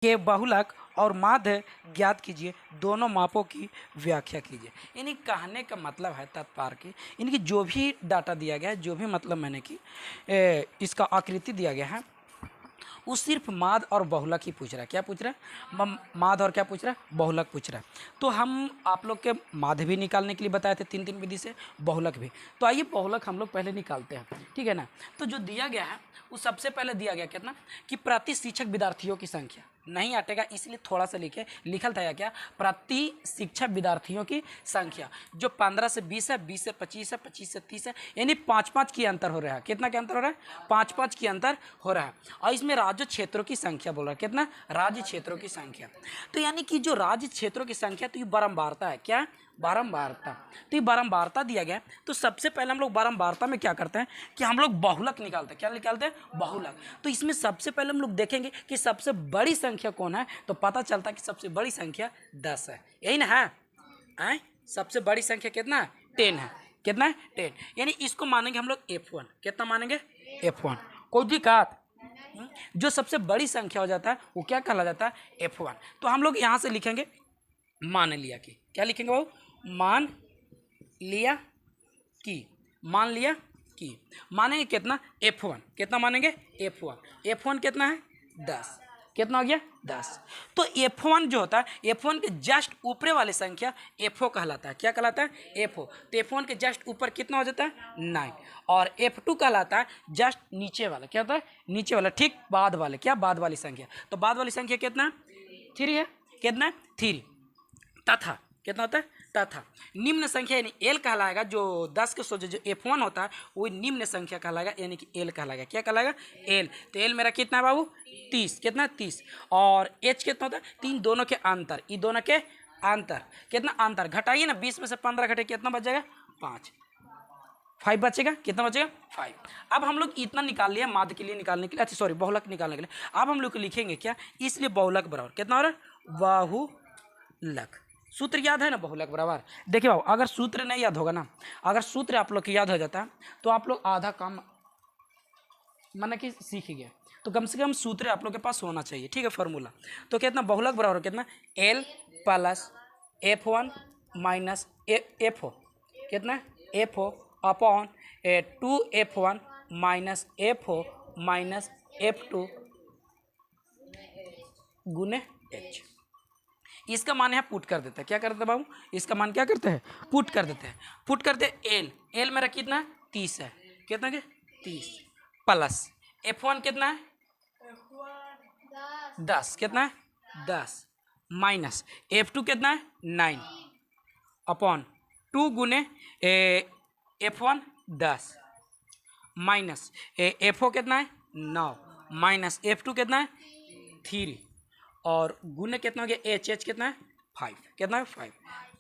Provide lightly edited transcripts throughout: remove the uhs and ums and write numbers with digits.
के बहुलक और माध्य ज्ञात कीजिए, दोनों मापों की व्याख्या कीजिए। यानी कहने का मतलब है तात्पर्य की, इनकी जो भी डाटा दिया गया है, जो भी मतलब मैंने कि इसका आकृति दिया गया है, वो सिर्फ माद और बहुलक ही पूछ रहा है। क्या पूछ रहा है? माद और क्या पूछ रहा है? बहुलक पूछ रहा है। तो हम आप लोग के माद भी निकालने के लिए बताए थे 3 विधि से, बहुलक भी। तो आइए बहुलक हम लोग पहले निकालते हैं, ठीक है ना। तो जो दिया गया है वो सबसे पहले दिया गया कितना कि प्रति शिक्षक विद्यार्थियों की संख्या नहीं हटेगा, इसलिए थोड़ा सा लिखल था क्या, प्रति शिक्षक विद्यार्थियों की संख्या जो 15 से 20 है, 20 से 25 है, 25 से 30 है, यानी 5-5 की अंतर हो रहा है। कितना के अंतर हो रहा है? 5-5 की अंतर हो रहा है। और इसमें राज्य क्षेत्रों की संख्या बोल रहा है, कितना? राज्य क्षेत्रों की संख्या। तो यानी कि जो राज्य क्षेत्रों की संख्या, तो ये बारंबारता है। क्या? बारंबारता। तो ये बारंबारता दिया गया। तो सबसे पहले हम लोग बारंबारता में क्या करते हैं कि हम लोग बहुलक निकालते हैं। क्या निकालते हैं? बहुलक। तो इसमें सबसे पहले हम लोग देखेंगे कि सबसे बड़ी संख्या कौन है, तो पता चलता है कि सबसे बड़ी संख्या 10 है। यही ना है? सबसे बड़ी संख्या कितना है? 10 है। कितना है? 10। यानी इसको मानेंगे हम लोग F1। कितना मानेंगे? F1। कोई दिक्कत? जो सबसे बड़ी संख्या हो जाता है वो क्या कहला जाता है? F1। तो हम लोग यहाँ से लिखेंगे मान लिया कि, क्या लिखेंगे बाबू? मान लिया कि। मान लिया कि मानेंगे कितना? F1। कितना मानेंगे? F1। F1 कितना है? 10। कितना हो गया? 10। तो F1 जो होता है, F1 के जस्ट ऊपरे वाली संख्या FO कहलाता है। क्या कहलाता है? FO। तो F1 के जस्ट ऊपर कितना हो जाता है? 9। और F2 कहलाता है जस्ट नीचे वाला। क्या होता है? नीचे वाला, ठीक बाद वाले। क्या? बाद वाली संख्या। तो बाद वाली संख्या कितना है? 3 है। कितना है? 3। तथा कितना होता है? तथा निम्न संख्या यानी एल कहलाएगा। जो 10 के सोचे जो F1 होता है वो निम्न संख्या कहलाएगा, यानी कि एल कहलाएगा। क्या कहलाएगा? एल। तो एल मेरा कितना है बाबू? 30। कितना? 30। और एच कितना होता है? 3 दोनों के अंतर। ये दोनों के अंतर कितना? अंतर घटाइए ना, 20 में से 15 घटे कितना बच जाएगा? 5 बचेगा। कितना बचेगा? 5। अब हम लोग इतना निकाल लिया माध्य के लिए निकालने के लिए, अच्छा सॉरी बहुलक निकालने के लिए। अब हम लोग लिखेंगे क्या, इसलिए बहुलक बराबर कितना हो रहा है? बहुलक। सूत्र याद है ना? बहुलक बराबर। देखिए बाबू, अगर सूत्र नहीं याद होगा ना, अगर सूत्र आप लोग को याद हो जाता तो आप लोग आधा काम माना कि सीख गए। तो कम से कम सूत्र आप लोग के पास होना चाहिए, ठीक है, फार्मूला। तो कितना? बहुलक बराबर कितना? L plus F1 minus FO। कितना? FO upon 2F1 minus FO minus F2 गुने H। इसका मान यहाँ पुट कर देते हैं। क्या करते हैं बाबू? इसका मान क्या करते हैं? पुट कर देते हैं। पुट करते हैं एल। एल मेरा कितना है? 30 है। कितना के? 30 प्लस F1 कितना है? 10। कितना है? 10 माइनस F2 कितना है? 9 अपॉन 2 गुने F1 10 माइनस FO कितना है? 9 माइनस F2 कितना है? 3 और गुने कितना हो गया? H कितना है? 5। कितना है? 5।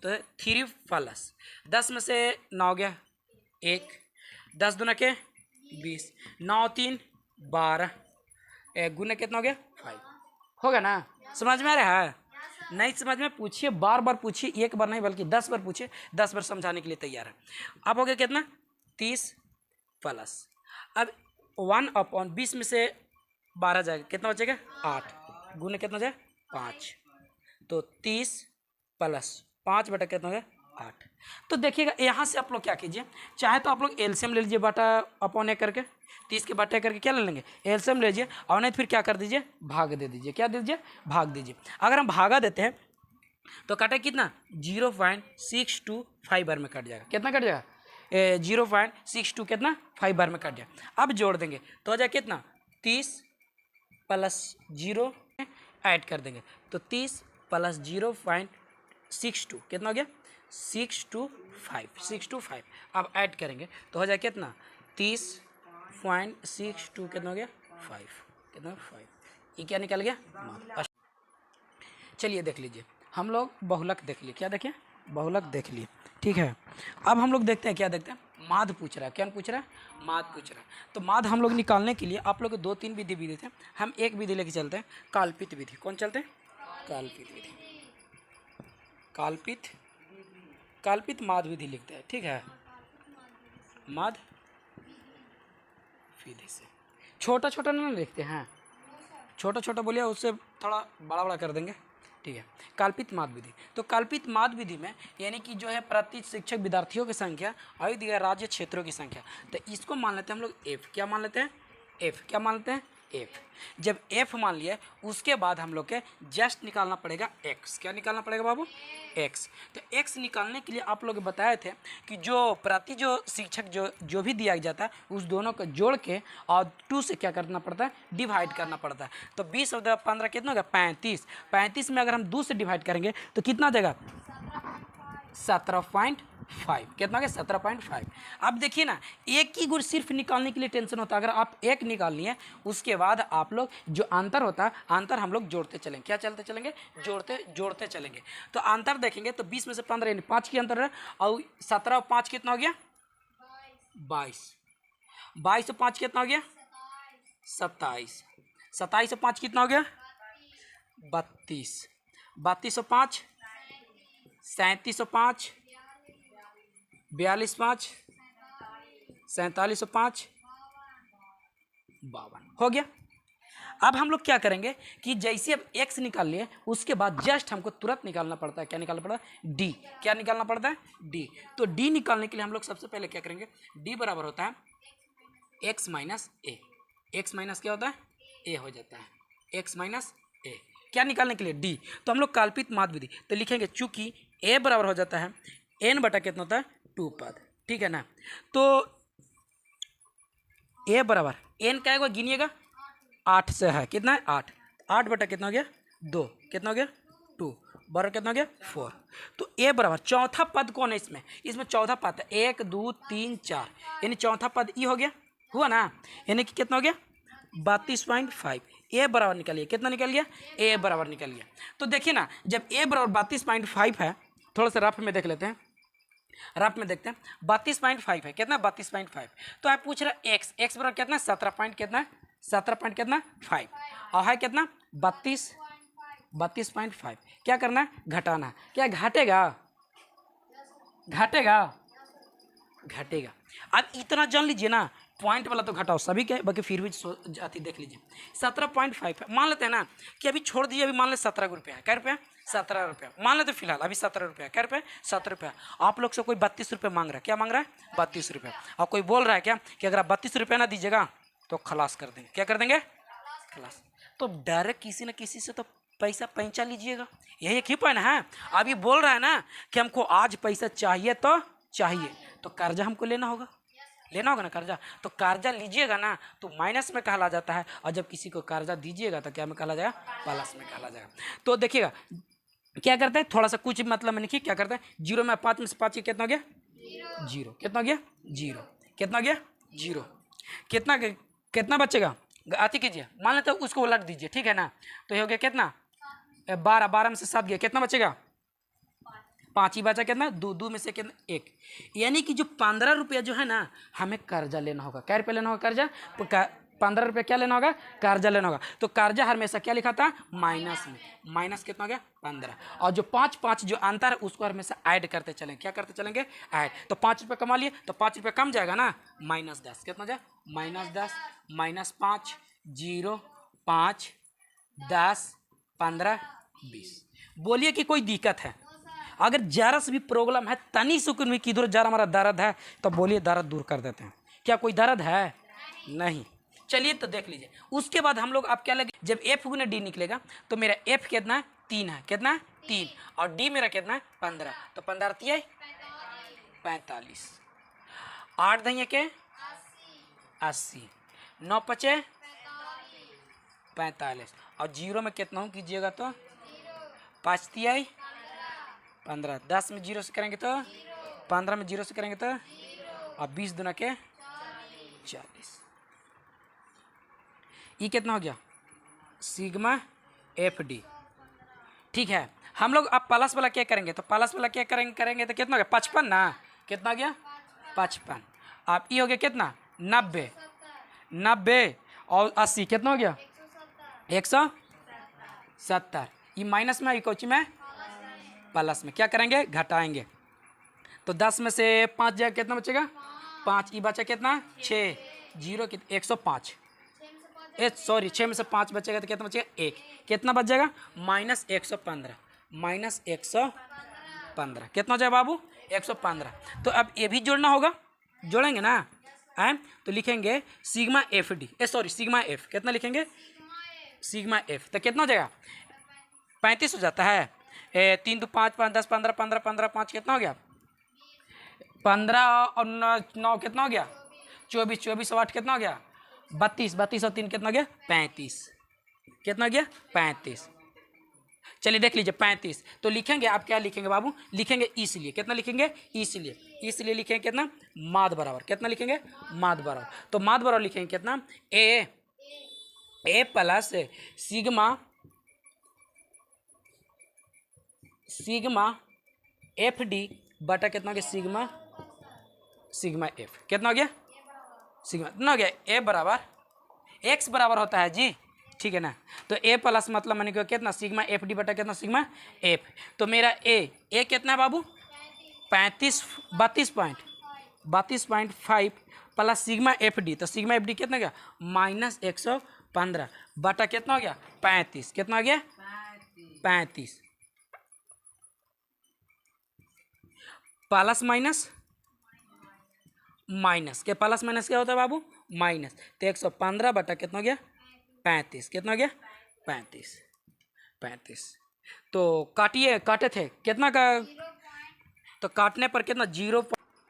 तो 3 प्लस 10 में से 9 हो गया 1, 10 दूना के 20, 9 3 12, गुने कितना हो गया? 5। होगा ना? समझ में आ रहा है? नहीं समझ में पूछिए, बार बार पूछिए, एक बार नहीं बल्कि 10 बार पूछिए, 10 बार समझाने के लिए तैयार है। अब हो गया कितना? 30 प्लस अब 1 अपॉन 20 में से 12 जाएगा, कितना बचेगा? 8 गुने कितना हो जाए? 5। तो 30 प्लस 5 बटा कितना हो गया? 8। तो देखिएगा यहाँ से आप लोग क्या कीजिए, चाहे तो आप लोग एलसीएम ले लीजिए बटा अपॉन 1 करके, 30 के बटा करके क्या ले लेंगे? एलसीएम ले लीजिए, और नहीं फिर क्या कर दीजिए? भाग दे दीजिए। क्या दीजिए? भाग दीजिए। अगर हम भागा देते हैं तो कटे कितना? 0.625 बार में कट जाएगा। कितना कट जाएगा? 0.62 कितना? 5 बार में कट जाएगा। अब जोड़ देंगे तो हो जाए कितना? 30 प्लस 0 ऐड कर देंगे तो 30 प्लस 0.62 कितना हो गया? 625। अब ऐड करेंगे तो हो जाए कितना? 30.62 कितना हो गया? 5। कितना? 5। ये क्या निकल गया? चलिए देख लीजिए, हम लोग बहुलक देख लिए। क्या देखें? बहुलक देख लिए, ठीक है। अब हम लोग देखते हैं, क्या देखते हैं? माध्य पूछ रहा है। क्या पूछ रहा है? माध्य पूछ रहा है। तो माध्य हम लोग निकालने के लिए आप लोग को 2-3 विधि थे, हम एक विधि लेके चलते हैं, काल्पित विधि। कौन चलते हैं? काल्पित विधि। काल्पित माध्य विधि लिखते हैं, ठीक है। माध्य विधि से छोटा छोटा नहीं लिखते हैं, छोटा छोटा बोलिए, उससे थोड़ा बड़ा बड़ा कर देंगे, ठीक है। कल्पित माध्य विधि, तो कल्पित माध्य विधि में यानी कि जो है प्रति शिक्षक विद्यार्थियों की संख्या और दिया राज्य क्षेत्रों की संख्या, तो इसको मान लेते हैं हम लोग एफ। क्या मान लेते हैं? एफ। क्या मान लेते हैं? एफ। जब एफ मान लिया उसके बाद हम लोग के जस्ट निकालना पड़ेगा एक्स। क्या निकालना पड़ेगा बाबू? एक्स। तो एक्स निकालने के लिए आप लोग बताए थे कि जो शिक्षक जो भी दिया जाता है उस दोनों को जोड़ के और 2 से क्या करना पड़ता है? डिवाइड करना पड़ता है। तो 20 और 15 कितना होगा? 35। 35 में अगर हम 2 से डिवाइड करेंगे तो कितना आ जाएगा? 17.5। कितना हो गया? 17.5। अब देखिए ना, एक ही गुण सिर्फ निकालने के लिए टेंशन होता है। अगर आप एक निकाल लिए उसके बाद आप लोग जो अंतर होता है, अंतर हम लोग जोड़ते चलेंगे। क्या चलते चलेंगे? जोड़ते चलेंगे। तो अंतर देखेंगे तो 20 में से 15 यानी 5 की अंतर है, और 17 और 5 कितना हो गया? 22। 22 और 5 कितना हो गया? 27। 27 और 5 कितना हो गया? 32। 32 और 5 37 और 5 42 5 47 और 5 52 हो गया। अब हम लोग क्या करेंगे कि जैसे अब x निकाल लिए उसके बाद जस्ट हमको तुरंत निकालना पड़ता है। क्या निकालना पड़ता है? d। क्या निकालना पड़ता है? d। तो d निकालने के लिए हम लोग सबसे पहले क्या करेंगे? d बराबर होता है x माइनस ए। x माइनस क्या होता है? a हो जाता है। x माइनस ए। क्या निकालने के लिए? d। तो हम लोग कल्पित माध्य विधि तो लिखेंगे, चूंकि a बराबर हो जाता है n बटा कितना होता है? 2 पद, ठीक है ना। तो a बराबर n क्या है गिनिएगा? 8 से है। कितना है? 8। 8 बटा कितना हो गया? 2। कितना हो गया? 2 बराबर कितना हो गया? 4। तो a बराबर चौथा पद कौन है इसमें? इसमें चौथा पद है 1 2 3 4, यानी चौथा पद ई हो गया। हुआ ना? यानी कि कितना हो गया? 32.5। a बराबर निकल गया। कितना निकल गया? a बराबर निकल गया। तो देखिए ना, जब a बराबर 32.5 है, थोड़ा सा रफ में देख लेते हैं। रफ में देखते हैं 32.5 है। कितना? 32.5। तो आप पूछ रहे एक्स बराबर कितना? 17 पॉइंट कितना? 17 पॉइंट कितना? 5। और है कितना? 32.5। क्या करना है? घटाना है। क्या घटेगा? घटेगा। अब इतना जान लीजिए ना, पॉइंट वाला तो घटाओ सभी के, बाकी फिर भी जाती देख लीजिए। 17.5 है। मान लेते हैं ना कि अभी छोड़ दीजिए, अभी मान ले 17 रुपया है। क्या रुपया? 17 रुपया मान लेते फिलहाल। अभी 17 रुपया। क्या रुपया? 17 रुपया। आप लोग से कोई 32 रुपये मांग रहा है। क्या मांग रहा है? 32 रुपया। और कोई बोल रहा है क्या कि अगर आप 32 रुपया ना दीजिएगा तो खलास कर देंगे। क्या कर देंगे? खलास। तो डायरेक्ट किसी न किसी से तो पैसा पैंचा लीजिएगा। यही एक ही पॉइंट है। अभी बोल रहा है ना कि हमको आज पैसा चाहिए, तो कर्जा हमको लेना होगा ना कर्जा। तो कर्जा लीजिएगा ना तो माइनस में कहला जाता है, और जब किसी को कर्जा दीजिएगा तो क्या में कहला जाएगा? प्लस में कहला जाएगा। तो देखिएगा क्या करते हैं, थोड़ा सा कुछ मतलब में लिखिए। क्या करते हैं? 0 में 5 में से 5 कितना हो गया? 0। कितना हो गया? 0। कितना हो गया? 0। कितना बचेगा? आती कीजिए, मान लेते उसको उलट दीजिए, ठीक है ना। तो ये हो गया कितना? 12। 12 में से 7 गया, कितना बचेगा? 5 ही बचा। कितना? 2 में से कितना? 1। यानी कि जो 15 रुपया जो है ना, हमें कर्जा लेना होगा। क्या रुपया लेना होगा? कर्जा। 15 रुपया क्या लेना होगा? कर्जा लेना होगा। तो कर्जा हमेशा क्या लिखा था? माइनस में। माइनस कितना हो गया? 15। और जो 5 जो अंतर है उसको हमेशा ऐड करते चलेंगे। क्या करते चलेंगे? ऐड। तो 5 रुपये कमा लिए तो 5 रुपये कम जाएगा ना, -10। कितना जाए? -10 -5 0 5 10 15 20। बोलिए कि कोई दिक्कत है? अगर जरा से भी प्रॉब्लम है, तनी सुकून भी किधर जरा हमारा दर्द है, तो बोलिए दर्द दूर कर देते हैं। क्या कोई दर्द है? नहीं। चलिए तो देख लीजिए। उसके बाद हम लोग अब क्या लगे, जब एफ गुना डी निकलेगा तो मेरा एफ कितना है? 3 है। कितना है? 3। और डी मेरा कितना है? 15। तो 15 3 45। 8 दही के 80। 9 5 45। और 0 में कितना हूँ कीजिएगा तो 5 3 15। 10 में 0 से करेंगे तो 15 में 0 से करेंगे तो, और 20 दूना के 40। ये कितना हो गया? Sigma F D. ठीक है। हम लोग अब प्लस वाला क्या करेंगे? तो प्लस वाला क्या करेंगे तो कितना हो गया? 55 ना। कितना हो गया? 55। अब ये हो गया कितना? 90 और 80 कितना हो गया? 170। ये माइनस में, ये कोची में प्लस में। क्या करेंगे? घटाएंगे। तो 10 में से 5 जाएगा, कितना बचेगा? 5। ये बचा कितना? 6। 0 105। सॉरी 6 में से 5 बचेगा तो कितना बचेगा 1, कितना बच जाएगा -115, -115 कितना हो जाएगा बाबू 115। तो अब ये भी जोड़ना होगा, जोड़ेंगे ना हैं, तो लिखेंगे sigma F D, sorry sigma F, कितना लिखेंगे सिग्मा एफ, तो कितना हो जाएगा 35 हो जाता है। 3 2 5 5 10 15 15 15 5 कितना हो गया 15 और 9 कितना हो गया 24, 24 और 8 कितना हो गया 32, 32 और 3 कितना हो गया 35, कितना हो गया 35। चलिए देख लीजिए 35, तो लिखेंगे आप क्या लिखेंगे बाबू, लिखेंगे इसलिए, कितना लिखेंगे इसलिए, इसलिए लिखेंगे कितना माद बराबर, कितना लिखेंगे माद बराबर, तो माद बराबर लिखेंगे कितना ए प्लस सिग्मा एफ डी बटा कितना हो गया सिग्मा एफ, कितना हो गया सिग्मा, कितना हो गया ए बराबर एक्स बराबर होता है जी, ठीक है ना। तो ए प्लस मतलब मैंने कहा कितना सिग्मा एफ डी बटा कितना सिग्मा एफ, तो मेरा ए कितना है बाबू 32.5 प्लस सिग्मा एफ डी, तो सिग्मा एफ डी कितना गया -115 बटा कितना हो गया 35, कितना हो गया 35 प्लस माइनस के प्लस माइनस क्या होता है बाबू माइनस, तो 115 बटा कितना हो गया 35, कितना हो गया 35। तो काटे थे कितना का, तो काटने पर कितना 0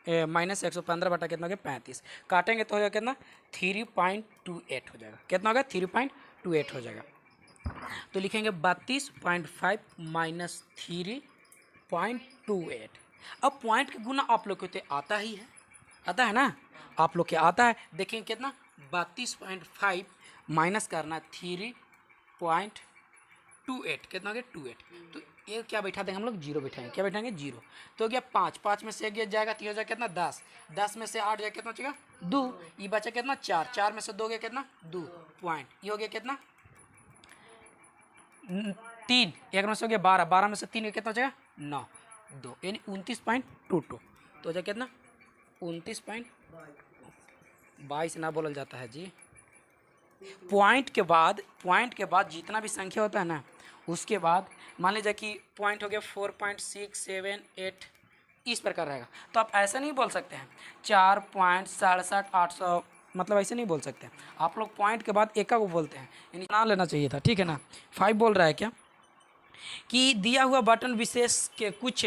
-115 बटा कितना हो गया 35, काटेंगे तो हो जाएगा कितना 3.28 हो जाएगा, कितना होगा 3.28 हो जाएगा। तो लिखेंगे 32.5 माइनस 3.28। अब पॉइंट के गुना आप लोग को आता ही है, आता है ना आप लोग के आता है, देखेंगे कितना 32.5 माइनस करना 3.28, कितना हो गया 28, तो ये क्या बैठा देंगे हम लोग 0 बैठाएंगे, क्या बैठाएंगे 0, तो हो गया 5, 5 में से 1 जाएगा तो हो जाएगा कितना 10, 10 में से 8 जाएगा कितना बचेगा 2, ये बचा कितना 4, 4 में से 2 गया कितना 2 पॉइंट, ये हो गया कितना 3, 1 में से हो गया 12, 12 में से 3 गया कितना बचेगा 9, 2 यानी 29.22, तो हो जाए कितना 29.22 ना बोला जाता है जी। पॉइंट के बाद जितना भी संख्या होता है ना उसके बाद मान लीजिए कि पॉइंट हो गया 4.678 इस प्रकार रहेगा, तो आप ऐसा नहीं बोल सकते हैं 4.67 मतलब ऐसे नहीं बोल सकते, आप लोग पॉइंट के बाद एक को बोलते हैं, यानी ना लेना चाहिए था, ठीक है ना। 5 बोल रहा है क्या कि दिया हुआ बटन विशेष के कुछ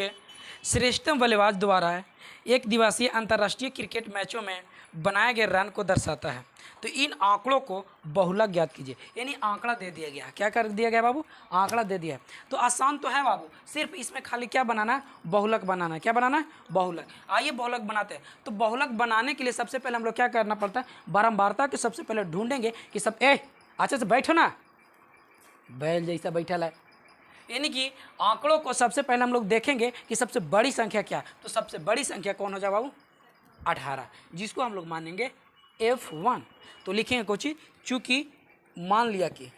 श्रेष्ठतम बल्लेबाज द्वारा एक दिवसीय अंतर्राष्ट्रीय क्रिकेट मैचों में बनाए गए रन को दर्शाता है, तो इन आंकड़ों को बहुलक ज्ञात कीजिए, यानी आंकड़ा दे दिया गया, क्या कर दिया गया बाबू आंकड़ा दे दिया है। तो आसान तो है बाबू, सिर्फ इसमें खाली क्या बनाना है बहुलक बनाना है, क्या बनाना है बहुलक। आइए बहुलक बनाते हैं, तो बहुलक बनाने के लिए सबसे पहले हम लोग क्या करना पड़ता है बारंबारता के सबसे पहले ढूंढेंगे कि सब अच्छे से बैठो ना, बैल जैसा बैठा है, यानी कि आंकड़ों को सबसे पहले हम लोग देखेंगे कि सबसे बड़ी संख्या क्या है, तो सबसे बड़ी संख्या कौन हो जाए बाबू 18, जिसको हम लोग मानेंगे F1। तो लिखेंगे कुछ, चूँकि मान लिया कि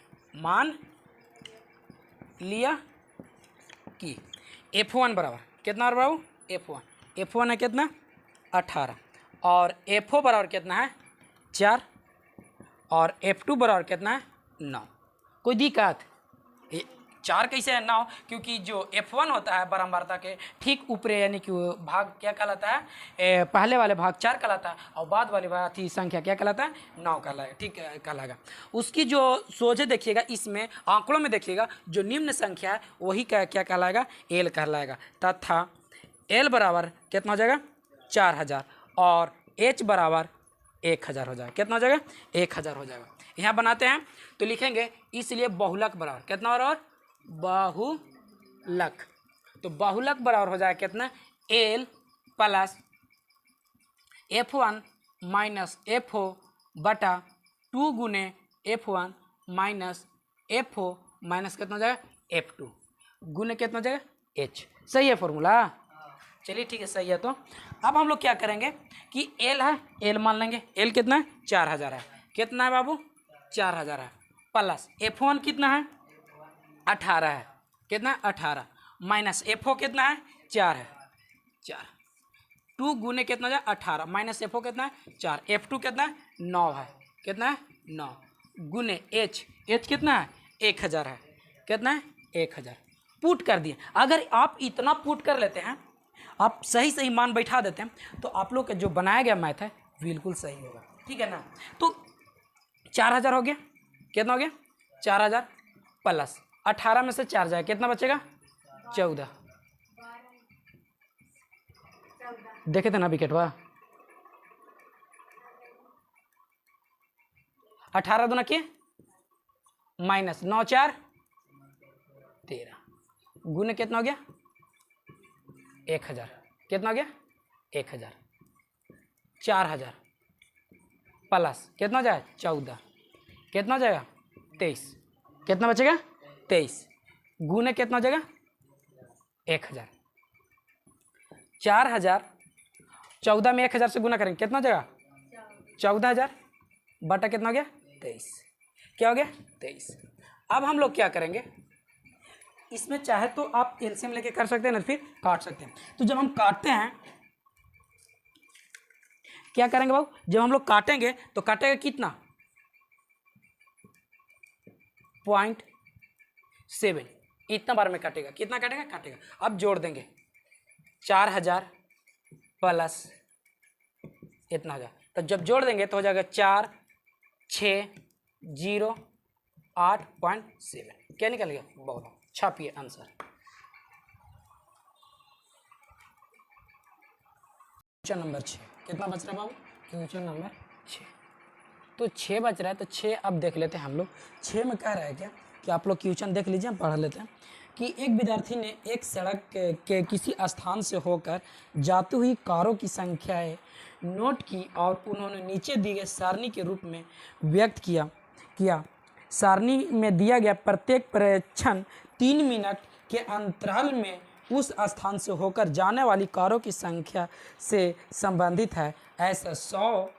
F1 बराबर कितना बाबू F1 है कितना 18, और F4 बराबर कितना है 4, और F2 बराबर कितना है 9। कोई दिक्कत 4 कैसे है 9, क्योंकि जो F1 होता है बारंबारता के ठीक ऊपर यानी कि भाग क्या कहलाता है पहले वाले भाग 4 कहलाता है, और बाद वाले भाग की संख्या क्या कहलाता है 9 कहलाएगा, ठीक कहलाएगा। उसकी जो सोझे देखिएगा इसमें आंकड़ों में देखिएगा जो निम्न संख्या है वही क्या कहलाएगा L कहलाएगा, तथा L बराबर कितना हो जाएगा 4000 और H बराबर 1000 हो जाएगा, कितना हो जाएगा 1000 हो जाएगा। यहाँ बनाते हैं तो लिखेंगे इसलिए बहुलक बराबर कितना बराबर बहुलक, तो बहुलक बराबर हो जाएगा कितना L plus F1 minus F4 बटा 2 गुने F1 माइनस F4 माइनस कितना हो जाएगा F2 गुने कितना हो जाएगा H। सही है फॉर्मूला, चलिए ठीक है सही है। तो अब हम लोग क्या करेंगे कि L है, L मान लेंगे, L कितना है 4000 है, कितना है बाबू 4000 है, प्लस F1 कितना है 18 है, कितना 18 माइनस F4 कितना है 4 है, 4 2 गुने कितना है 18 माइनस F4 कितना है 4, F2 कितना है 9 है, कितना है 9 गुने एच, एच कितना है 1000 है, कितना है 1000 पुट कर दिए। अगर आप इतना पुट कर लेते हैं, आप सही सही मान बैठा देते हैं, तो आप लोग का जो बनाया गया मैथ है बिल्कुल सही होगा, ठीक है ना। तो 4000 हो गया, कितना हो गया 4000 प्लस 18 में से 4 जाए कितना बचेगा 14। देखे थे ना विकेटवा, 18 दूना के माइनस 9 4 13 गुने कितना हो गया 1000, कितना हो गया 1000, 4000 प्लस कितना जाए 14, कितना हो जाएगा 23, कितना बचेगा 23 गुने कितना हो जाएगा 1000, 4000 14 में 1000 से गुना करेंगे कितना हो जाएगा 14000 बटा कितना हो गया 23, क्या हो गया 23। अब हम लोग क्या करेंगे, इसमें चाहे तो आप एलसीएम लेके कर सकते हैं ना, फिर काट सकते हैं। तो जब हम काटते हैं क्या करेंगे बाबू, जब हम लोग काटेंगे तो काटेगा कितना 0.7, इतना बार में काटेगा, कितना काटेगा काटेगा। अब जोड़ देंगे 4000 प्लस इतना हो जाएगा, तो जब जोड़ देंगे तो हो जाएगा 4 6 0 8.7, क्या निकल गया बहुत। छापिए आंसर। क्वेश्चन नंबर 6 कितना बच रहा है बाबू, क्वेश्चन नंबर 6, तो 6 बच रहा है। तो 6 अब देख लेते हैं हम लोग। 6 में कह रहा है क्या कि आप लोग क्वेश्चन देख लीजिए, हम पढ़ लेते हैं कि एक विद्यार्थी ने एक सड़क के किसी स्थान से होकर जाती हुई कारों की संख्याएं नोट की और उन्होंने नीचे दिए गए सारणी के रूप में व्यक्त किया। सारणी में दिया गया प्रत्येक परीक्षण 3 मिनट के अंतराल में उस स्थान से होकर जाने वाली कारों की संख्या से संबंधित है। ऐसे 100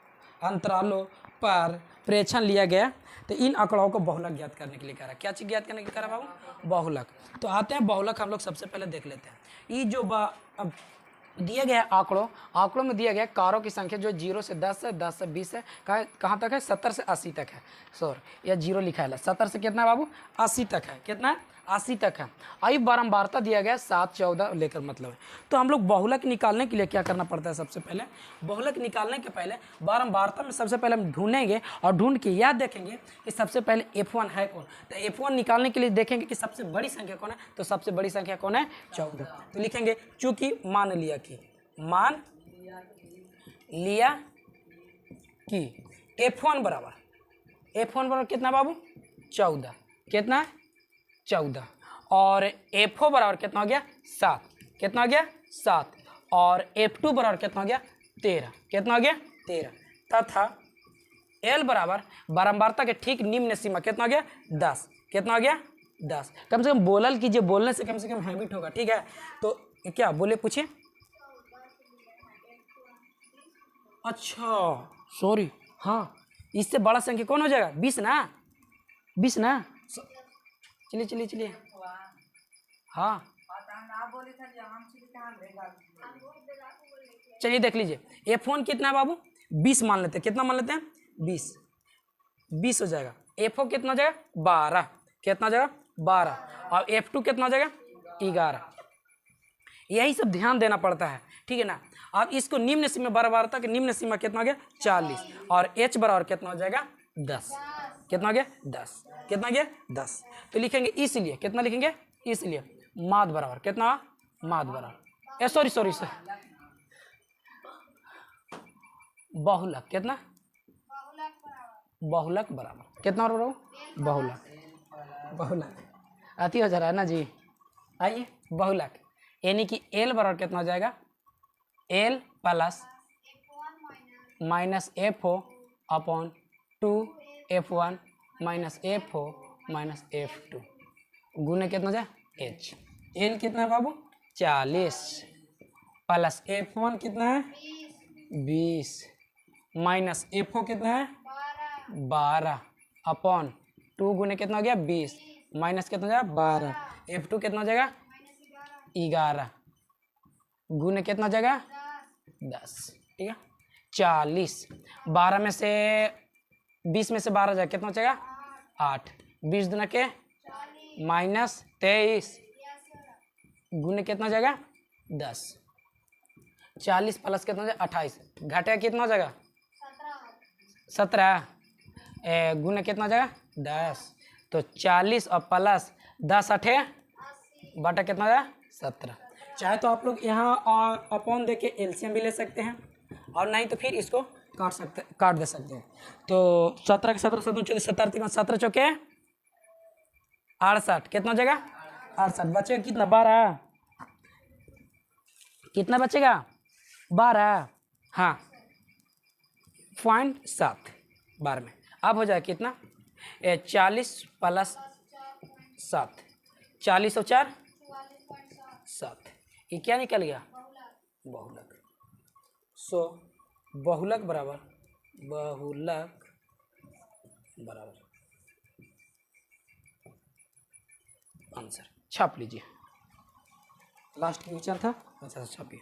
अंतरालों पर प्रेक्षण लिया गया। तो इन आंकड़ों को बहुलक ज्ञात करने के लिए कह रहा है। क्या चीज़ ज्ञात करने के लिए कह रहा है बाबू, बहुलक। तो आते हैं बहुलक, हम लोग सबसे पहले देख लेते हैं। ये जो अब दिया गया है आंकड़ों में दिया गया कारों की संख्या जो 0 से 10 है, 10 से 20 है, कहाँ तक है 70 से 80 तक है। सॉरी, यह 0 लिखा है, 70 से कितना है बाबू 80 तक है, कितना है 80 तक है। आई बारंबारता दिया गया 7 14 लेकर मतलब है। तो हम लोग बहुलक निकालने के लिए क्या करना पड़ता है, सबसे पहले बहुलक निकालने के पहले बारंबारता में सबसे पहले हम ढूंढेंगे और ढूंढ के याद देखेंगे कि सबसे पहले F1 है कौन। तो F1 निकालने के लिए देखेंगे कि सबसे बड़ी संख्या कौन है, तो सबसे बड़ी संख्या कौन है 14। तो लिखेंगे चूंकि मान लिया कि F1 बराबर कितना बाबू 14, कितना 14, और F4 बराबर कितना हो गया 7, कितना हो गया 7, और F2 बराबर कितना हो गया 13, कितना हो गया 13, तथा L बराबर बारंबारता के ठीक निम्न सीमा कितना हो गया 10, कितना हो गया 10। कम से कम बोलल कीजिए, बोलने से कम हैबिट होगा, ठीक है। तो क्या बोले पूछिए। अच्छा सॉरी, हाँ इससे बड़ा संख्या कौन हो जाएगा 20 ना, 20 ना। चलिए हाँ चलिए देख लीजिए। F1 कितना है बाबू 20 मान लेते हैं, कितना मान लेते हैं 20 हो जाएगा। F4 कितना हो जाएगा 12, कितना हो जाएगा 12, और F2 कितना हो जाएगा 11। यही सब ध्यान देना पड़ता है, ठीक है ना। अब इसको निम्न सीमा बारंबारता के निम्न सीमा कितना हो गया 40, और H बराबर कितना हो जाएगा 10, कितना हो गया 10, कितना हो गया 10। तो लिखेंगे इसलिए, कितना लिखेंगे इसलिए माद बराबर कितना, माद बराबर सॉरी बहुलक, कितना बहुलक बराबर कितना बराबर बहुलक अति हो जा रहा है ना जी। आइए बहुलक यानी कि L बराबर कितना हो जाएगा L plus minus F4 upon 2 F1 minus F4 minus F2 गुने कितना जाए H। L कितना है बाबू 40 प्लस F1 कितना है 20 माइनस F4 कितना है 12 अपॉन 2 गुने कितना हो गया 20 माइनस कितना हो जाएगा 12, F2 कितना हो जाएगा 11 गुने कितना हो जाएगा 10, ठीक है। 40 12 में से 20 में से 12 जाए कितना बचेगा 8, 20 दुना के -23 गुने कितना हो जाएगा 10, 40 प्लस कितना हो जाएगा 28, घटेगा कितना हो जाएगा 17, गुने कितना हो जाएगा 10, तो 40 और प्लस 10 8 बटा कितना हो जाएगा 17। चाहे तो आप लोग यहाँ अपॉन दे के एलसीएम भी ले सकते हैं और नहीं तो फिर इसको काट दे सकते हैं। तो 17 के 17 17 17 17 चौके 68 कितना हो जाएगा 68, बचेगा कितना 12, कितना बचेगा 12, हाँ 0.7 12 में। अब हो जाएगा कितना 40 प्लस 7, 40 और 4 7, ये क्या निकल गया बहुलक। सो बहुलक बराबर आंसर छाप लीजिए। लास्ट क्वेश्चन था, अच्छा छापिए।